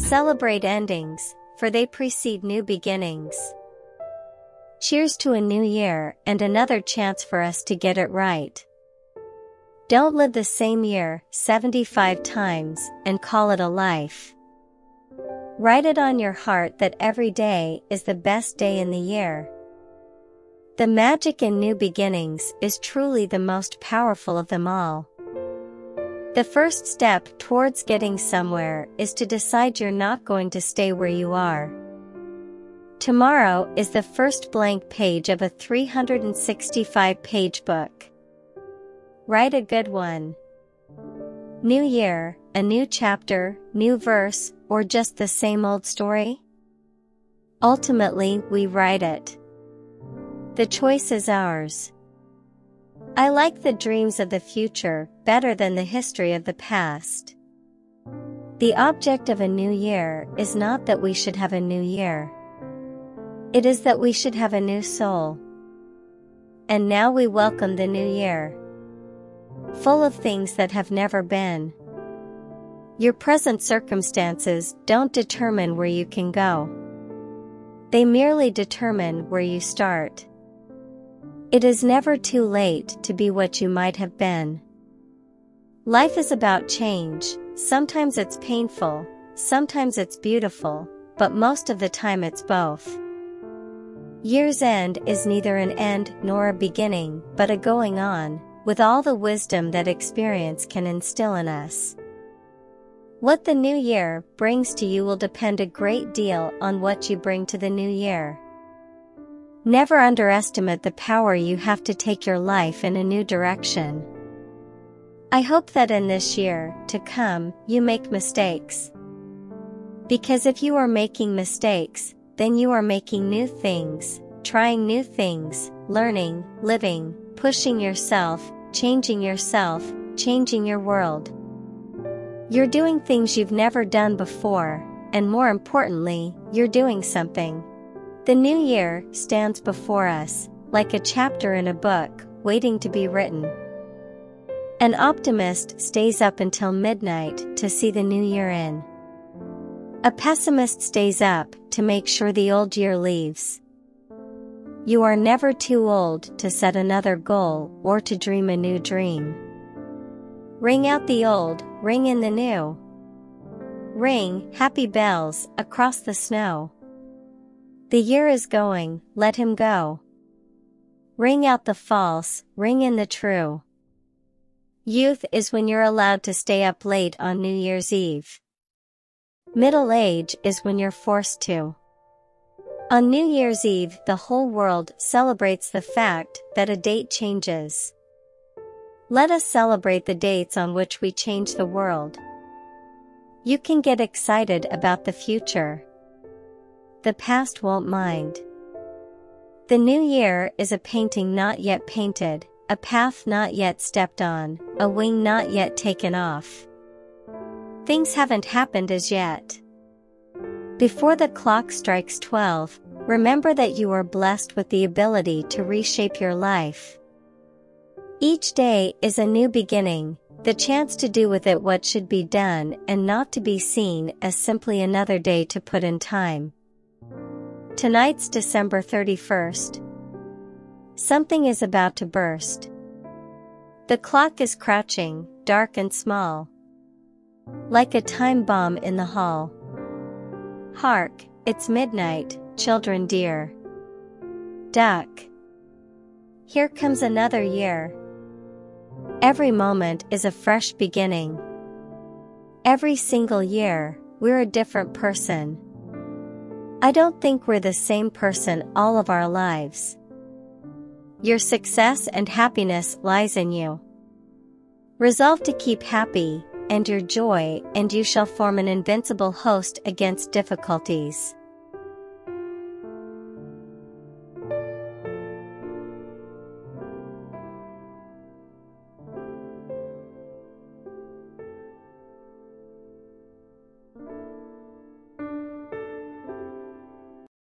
Celebrate endings, for they precede new beginnings. Cheers to a new year and another chance for us to get it right. Don't live the same year 75 times and call it a life. Write it on your heart that every day is the best day in the year. The magic in new beginnings is truly the most powerful of them all. The first step towards getting somewhere is to decide you're not going to stay where you are. Tomorrow is the first blank page of a 365-page book. Write a good one. New year, a new chapter, new verse, or just the same old story? Ultimately, we write it. The choice is ours. I like the dreams of the future better than the history of the past. The object of a new year is not that we should have a new year. It is that we should have a new soul. And now we welcome the new year, full of things that have never been. Your present circumstances don't determine where you can go. They merely determine where you start. It is never too late to be what you might have been. Life is about change. Sometimes it's painful, sometimes it's beautiful, but most of the time it's both. Year's end is neither an end nor a beginning, but a going on, with all the wisdom that experience can instill in us. What the new year brings to you will depend a great deal on what you bring to the new year. Never underestimate the power you have to take your life in a new direction. I hope that in this year to come, you make mistakes. Because if you are making mistakes, then you are making new things, trying new things, learning, living, pushing yourself, changing your world. You're doing things you've never done before, and more importantly, you're doing something. The new year stands before us, like a chapter in a book, waiting to be written. An optimist stays up until midnight to see the new year in. A pessimist stays up to make sure the old year leaves. You are never too old to set another goal or to dream a new dream. Ring out the old, ring in the new. Ring, happy bells, across the snow. The year is going, let him go. Ring out the false, ring in the true. Youth is when you're allowed to stay up late on New Year's Eve. Middle age is when you're forced to. On New Year's Eve, the whole world celebrates the fact that a date changes. Let us celebrate the dates on which we change the world. You can get excited about the future. The past won't mind. The new year is a painting not yet painted, a path not yet stepped on, a wing not yet taken off. Things haven't happened as yet. Before the clock strikes 12, remember that you are blessed with the ability to reshape your life. Each day is a new beginning, the chance to do with it what should be done and not to be seen as simply another day to put in time. Tonight's December 31st. Something is about to burst. The clock is crouching, dark and small, like a time bomb in the hall. Hark, it's midnight, children dear. Duck. Here comes another year. Every moment is a fresh beginning. Every single year, we're a different person. I don't think we're the same person all of our lives. Your success and happiness lies in you. Resolve to keep happy, and your joy, and you shall form an invincible host against difficulties.